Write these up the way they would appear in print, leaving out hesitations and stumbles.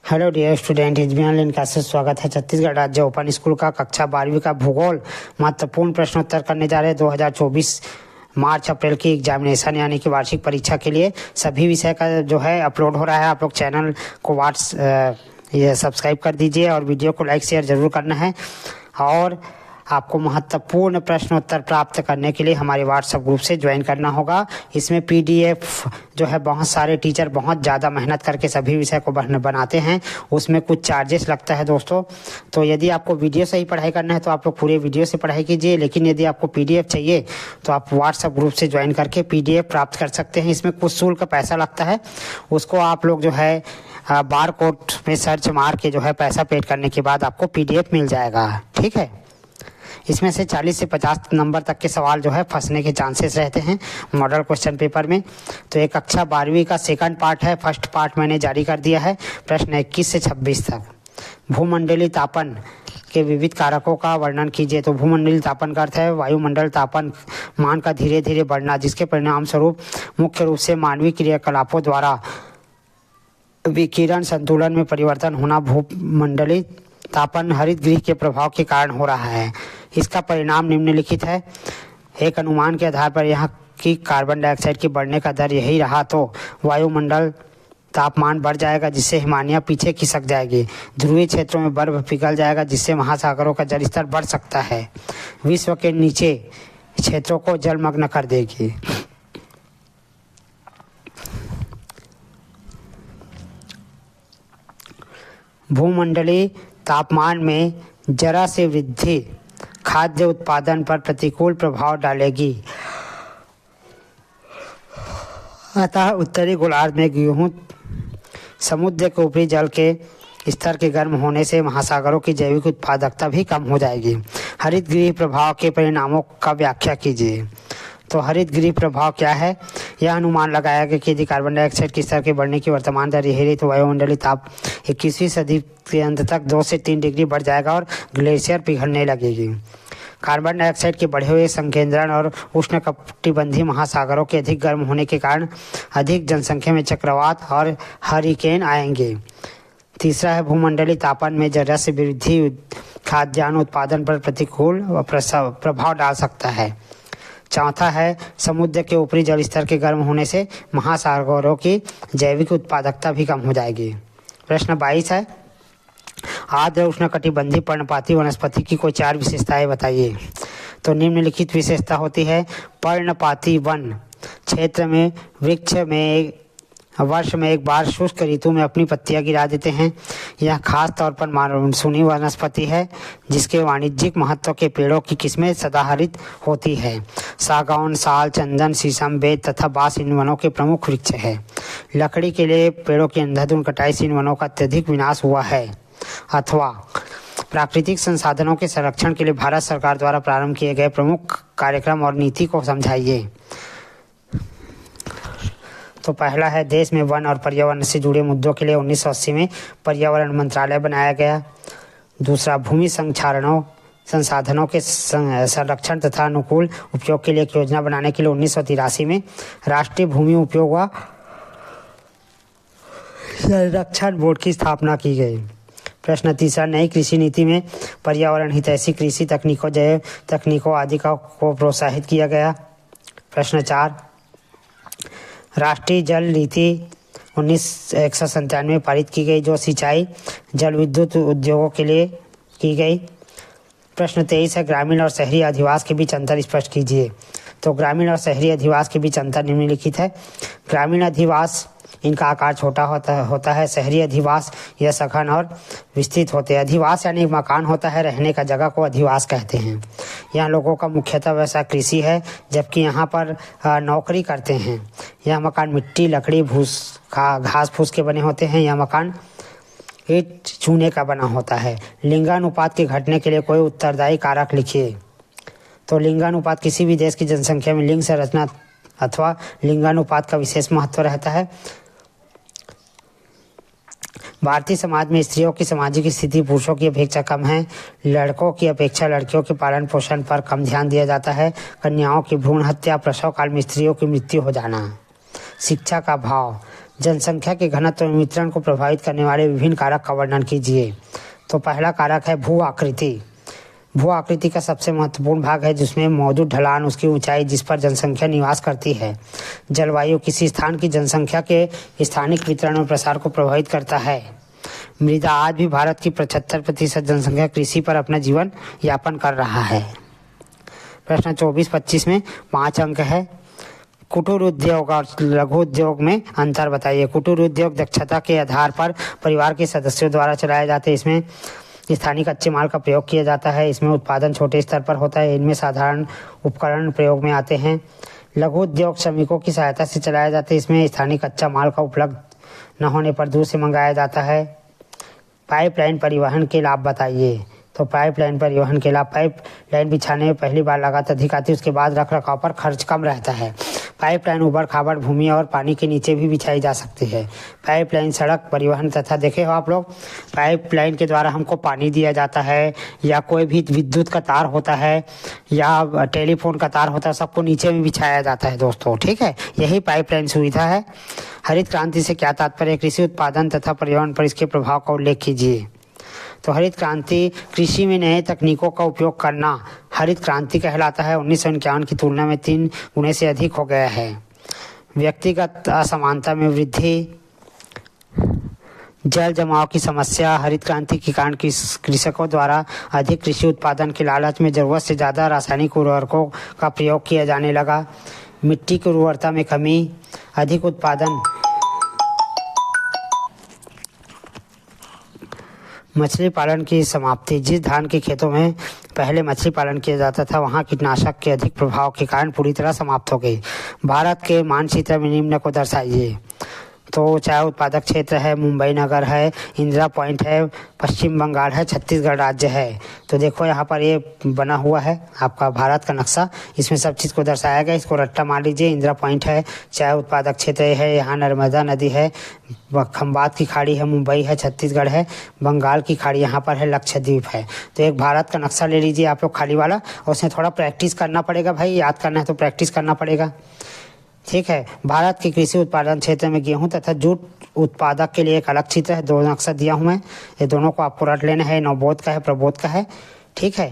Hello dear student, online classes स्वागत है। छत्तीसगढ़ राज्य ओपन स्कूल का कक्षा 12वीं का भूगोल महत्वपूर्ण प्रश्नोत्तर करने जा रहे हैं 2024 मार्च अप्रैल की एग्जामिनेशन यानी कि वार्षिक परीक्षा के लिए सभी विषय का जो है अपलोड हो रहा है। आप लोग चैनल को ये सब्सक्राइब कर दीजिए और वीडियो को लाइक शेयर जरूर करना है। और आपको महत्वपूर्ण प्रश्नोत्तर प्राप्त करने के लिए हमारे व्हाट्सएप ग्रुप से ज्वाइन करना होगा। इसमें पीडीएफ जो है बहुत सारे टीचर बहुत ज़्यादा मेहनत करके सभी विषय को बनाते हैं, उसमें कुछ चार्जेस लगता है दोस्तों। तो यदि आपको वीडियो से ही पढ़ाई करना है तो आप लोग पूरे वीडियो से पढ़ाई कीजिए, लेकिन यदि आपको पीडीएफ चाहिए तो आप व्हाट्सएप ग्रुप से ज्वाइन करके पीडीएफ प्राप्त कर सकते हैं। इसमें कुछ शुल्क पैसा लगता है, उसको आप लोग जो है बार कोड में सर्च मार के जो है पैसा पेड करने के बाद आपको पीडीएफ मिल जाएगा। ठीक है, इसमें से 40 से 50 नंबर तक के सवाल जो है फंसने के चांसेस रहते हैं मॉडल क्वेश्चन पेपर में। तो एक कक्षा 12वीं का सेकंड पार्ट है, फर्स्ट पार्ट मैंने जारी कर दिया है। प्रश्न 21 से 26 तक भूमंडलीय तापन के विविध कारकों का वर्णन कीजिए। तो भूमंडलीय तापन का अर्थ है वायुमंडल तापन मान का धीरे धीरे बढ़ना, जिसके परिणाम स्वरूप मुख्य रूप से मानवीय क्रियाकलापों द्वारा विकिरण संतुलन में परिवर्तन होना भूमंडलीय तापन हरित गृह के प्रभाव के कारण हो रहा है। इसका परिणाम निम्नलिखित है। एक अनुमान के आधार पर यहाँ की कार्बन डाइऑक्साइड की बढ़ने का दर यही रहा तो वायुमंडल तापमान बढ़ जाएगा, जिससे हिमालय पीछे खिसक जाएगी। ध्रुवीय क्षेत्रों में बर्फ पिघल जाएगा, जिससे महासागरों का जल स्तर बढ़ सकता है। विश्व के नीचे क्षेत्रों को जलमग्न कर देगी। भूमंडलीय तापमान में जरा से वृद्धि खाद्य उत्पादन पर प्रतिकूल प्रभाव डालेगी। अतः उत्तरी गोलार्ध में गेहूं समुद्र के ऊपरी जल के स्तर के गर्म होने से महासागरों की जैविक उत्पादकता भी कम हो जाएगी। हरित गृह प्रभाव के परिणामों का व्याख्या कीजिए। तो हरित गृह प्रभाव क्या है? यह अनुमान लगाया गया कि यदि कार्बन डाइऑक्साइड के स्तर के बढ़ने की वर्तमान दर यही रही तो वायुमंडलीय ताप 21वीं सदी के अंत तक 2 से 3 डिग्री बढ़ जाएगा और ग्लेशियर पिघलने लगेगी। कार्बन डाइऑक्साइड के बढ़े हुए संकेंद्रण और उष्णकटिबंधीय महासागरों के अधिक गर्म होने के कारण अधिक जनसंख्या में चक्रवात और हरिकेन आएंगे। तीसरा है भूमंडलीय तापन में जरा से वृद्धि खाद्यान्न उत्पादन पर प्रतिकूल प्रभाव डाल सकता है। चौथा है समुद्र के ऊपरी जल स्तर के गर्म होने से महासागरों की जैविक उत्पादकता भी कम हो जाएगी। प्रश्न 22 है आर्द्र उष्णकटिबंधीय पर्णपाती वनस्पति की कोई 4 विशेषताएं बताइए। तो निम्नलिखित विशेषता होती है। पर्णपाती वन क्षेत्र में वृक्ष में वर्ष में एक बार शुष्क ऋतु में अपनी पत्तियां गिरा देते हैं। यह खास तौर पर मानसूनी वनस्पति है, जिसके वाणिज्यिक महत्व के पेड़ों की किस्में सदाहरित होती है। सागौन, साल, चंदन, शीशम, बेत तथा बांस इन वनों के प्रमुख वृक्ष है। लकड़ी के लिए पेड़ों की अंधाधुंध कटाई से इन वनों का अत्यधिक विनाश हुआ है। अथवा प्राकृतिक संसाधनों के संरक्षण के लिए भारत सरकार द्वारा प्रारंभ किए गए प्रमुख कार्यक्रम और नीति को समझाइए। तो पहला है देश में वन और पर्यावरण से जुड़े मुद्दों के लिए 1980 में पर्यावरण मंत्रालय बनाया गया। दूसरा भूमि संसाधनों के संरक्षण तथा अनुकूल उपयोग के लिए एक योजना बनाने के लिए 1983 में राष्ट्रीय भूमि उपयोग व संरक्षण बोर्ड की स्थापना की गई। प्रश्न तीसरा नई कृषि नीति में पर्यावरण हितैषी कृषि तकनीकों, जैव तकनीकों आदि को प्रोत्साहित किया गया। प्रश्न 4 राष्ट्रीय जल नीति 1997 में पारित की गई, जो सिंचाई जल विद्युत उद्योगों के लिए की गई। प्रश्न 23 है ग्रामीण और शहरी अधिवास के बीच अंतर स्पष्ट कीजिए। तो ग्रामीण और शहरी अधिवास के बीच अंतर निम्नलिखित है। ग्रामीण अधिवास इनका आकार छोटा होता है। शहरी अधिवास यह सघन और विस्तृत होते हैं। अधिवास यानी मकान होता है, रहने का जगह को अधिवास कहते हैं। यहाँ लोगों का मुख्यतः व्यवसाय कृषि है, जबकि यहाँ पर नौकरी करते हैं। यह मकान मिट्टी, लकड़ी, घास फूस के बने होते हैं। यह मकान ईंट चूने का बना होता है। लिंगानुपात के घटने के लिए कोई उत्तरदायी कारक लिखिए। तो लिंगानुपात किसी भी देश की जनसंख्या में लिंग संरचना अथवा लिंगानुपात का विशेष महत्व रहता है। भारतीय समाज में स्त्रियों की सामाजिक स्थिति पुरुषों की अपेक्षा कम है। लड़कों की अपेक्षा लड़कियों के पालन पोषण पर कम ध्यान दिया जाता है। कन्याओं की भ्रूण हत्या, प्रसव काल में स्त्रियों की मृत्यु हो जाना। शिक्षा का भाव जनसंख्या के घनत्व एवं वितरण को प्रभावित करने वाले विभिन्न कारक का वर्णन कीजिए। तो पहला कारक है भू आकृति। भू आकृति का सबसे महत्वपूर्ण भाग है जिसमें मौजूद ढलान, उसकी ऊंचाई, जिस पर जनसंख्या निवास करती है। जलवायु किसी स्थान की जनसंख्या के स्थानिक वितरण और प्रसार को प्रभावित करता है। मृदा, आज भी भारत की 75% जनसंख्या कृषि पर अपना जीवन यापन कर रहा है। प्रश्न 24-25 में 5 अंक है। कुटीर उद्योग और लघु उद्योग में अंतर बताइए। कुटीर उद्योग दक्षता के आधार पर परिवार के सदस्यों द्वारा चलाए जाते हैं। इसमें स्थानीय कच्चे माल का प्रयोग किया जाता है। इसमें उत्पादन छोटे स्तर पर होता है। इनमें साधारण उपकरण प्रयोग में आते हैं। लघु उद्योग श्रमिकों की सहायता से चलाए जाते हैं। इसमें स्थानीय कच्चा माल का उपलब्ध न होने पर दूर से मंगाया जाता है। पाइपलाइन परिवहन के लाभ बताइए। तो पाइपलाइन परिवहन के लाभ, पाइपलाइन बिछाने में पहली बार लागत अधिक आती है, उसके बाद रखरखाव पर खर्च कम रहता है। पाइपलाइन ऊबड़ खाबड़ भूमि और पानी के नीचे भी बिछाई जा सकती है। पाइपलाइन सड़क परिवहन तथा देखे हो आप लोग, पाइपलाइन के द्वारा हमको पानी दिया जाता है या कोई भी विद्युत का तार होता है या टेलीफोन का तार होता है, सबको नीचे में बिछाया जाता है दोस्तों। ठीक है, यही पाइपलाइन सुविधा है। हरित क्रांति से क्या तात्पर्य? कृषि उत्पादन तथा पर्यावरण पर इसके प्रभाव का उल्लेख कीजिए। तो हरित क्रांति कृषि में नए तकनीकों का उपयोग करना हरित क्रांति कहलाता है। 1951 की तुलना में 3 गुने से अधिक हो गया है। व्यक्तिगत असमानता में वृद्धि, जल जमाव की समस्या, हरित क्रांति के कारण कृषकों द्वारा अधिक कृषि उत्पादन के लालच में जरूरत से ज़्यादा रासायनिक उर्वरकों का प्रयोग किया जाने लगा। मिट्टी की उर्वरता में कमी, अधिक उत्पादन, मछली पालन की समाप्ति। जिस धान के खेतों में पहले मछली पालन किया जाता था वहां कीटनाशक के अधिक प्रभाव के कारण पूरी तरह समाप्त हो गई। भारत के मानचित्र में निम्न को दर्शाइए। तो चाय उत्पादक क्षेत्र है, मुंबई नगर है, इंदिरा पॉइंट है, पश्चिम बंगाल है, छत्तीसगढ़ राज्य है। तो देखो यहाँ पर ये बना हुआ है आपका भारत का नक्शा, इसमें सब चीज़ को दर्शाया गया। इसको रट्टा मार लीजिए। इंदिरा पॉइंट है, चाय उत्पादक क्षेत्र है, यहाँ नर्मदा नदी है, खंबात की खाड़ी है, मुंबई है, छत्तीसगढ़ है, बंगाल की खाड़ी यहाँ पर है, लक्षद्वीप है। तो एक भारत का नक्शा ले लीजिए आप लोग खाली वाला, और उसमें थोड़ा प्रैक्टिस करना पड़ेगा भाई, याद करना है तो प्रैक्टिस करना पड़ेगा। ठीक है, भारत के कृषि उत्पादन क्षेत्र में गेहूं तथा जूट उत्पादक के लिए एक अलग चित्र है। 2 नक्शा दिया हूं मैं, ये दोनों को आपको रट लेना है। नवबोध का है, प्रबोध का है। ठीक है,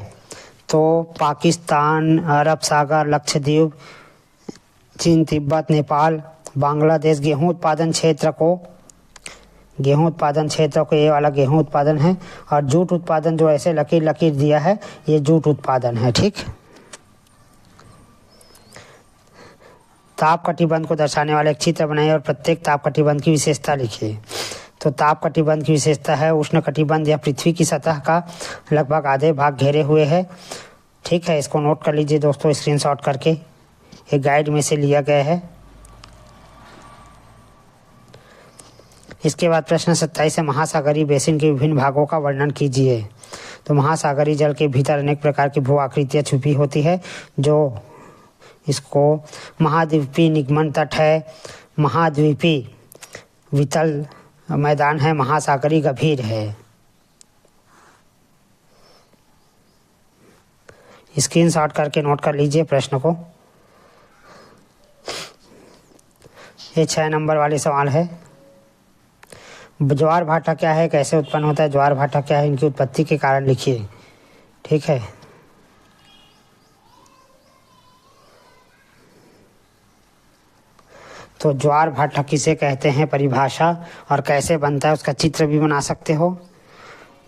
तो पाकिस्तान, अरब सागर, लक्षद्वीप, चीन, तिब्बत, नेपाल, बांग्लादेश गेहूं उत्पादन क्षेत्र को ये वाला गेहूं उत्पादन है। और जूट उत्पादन जो ऐसे लकीर लकीर दिया है ये जूट उत्पादन है। ठीक, ताप कटिबंध को दर्शाने वाले एक चित्र बनाइए और प्रत्येक ताप कटिबंध की विशेषता लिखिए। तो ताप कटिबंध की विशेषता है उष्ण कटिबंध या पृथ्वी की सतह का लगभग आधे भाग घेरे हुए है। ठीक है, इसको नोट कर लीजिए दोस्तों स्क्रीनशॉट करके, एक गाइड में से लिया गया है। इसके बाद प्रश्न 27 है, महासागरीय बेसिन के विभिन्न भागों का वर्णन कीजिए। तो महासागरीय जल के भीतर अनेक प्रकार की भू आकृतियाँ छुपी होती है, जो इसको महाद्वीपीय निगमन तट है, महाद्वीपीय वितल मैदान है, महासागरीय गंभीर है। स्क्रीनशॉट करके नोट कर लीजिए प्रश्न को। ये 6 नंबर वाले सवाल है। ज्वार भाटा क्या है, कैसे उत्पन्न होता है? ज्वार भाटा क्या है, इनकी उत्पत्ति के कारण लिखिए। ठीक है, तो ज्वार भाटा किसे कहते हैं, परिभाषा और कैसे बनता है उसका चित्र भी बना सकते हो।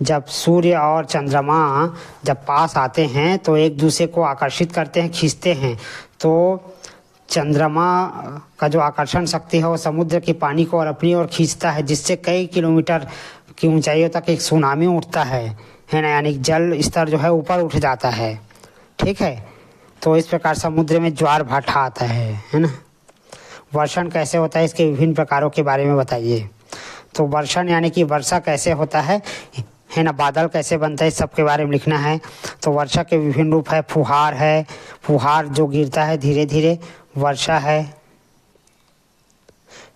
जब सूर्य और चंद्रमा जब पास आते हैं तो एक दूसरे को आकर्षित करते हैं, खींचते हैं। तो चंद्रमा का जो आकर्षण शक्ति है वो समुद्र के पानी को और अपनी ओर खींचता है, जिससे कई किलोमीटर की ऊंचाइयों तक एक सुनामी उठता है ना, यानी जल स्तर जो है ऊपर उठ जाता है। ठीक है, तो इस प्रकार समुद्र में ज्वार भाटा आता है ना। वर्षण कैसे होता है, इसके विभिन्न प्रकारों के बारे में बताइए। तो वर्षण यानी कि वर्षा कैसे होता है ना, बादल कैसे बनता है, इस सब के बारे में लिखना है। तो वर्षा के विभिन्न रूप है, फुहार जो गिरता है धीरे धीरे, वर्षा है।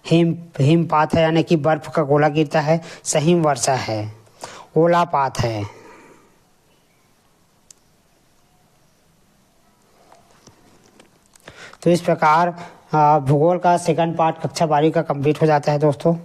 हिमपात है यानी कि बर्फ का गोला गिरता है, सहिम वर्षा है। ओलापात है। तो इस प्रकार भूगोल का सेकंड पार्ट कक्षा 12वीं का कंप्लीट हो जाता है दोस्तों।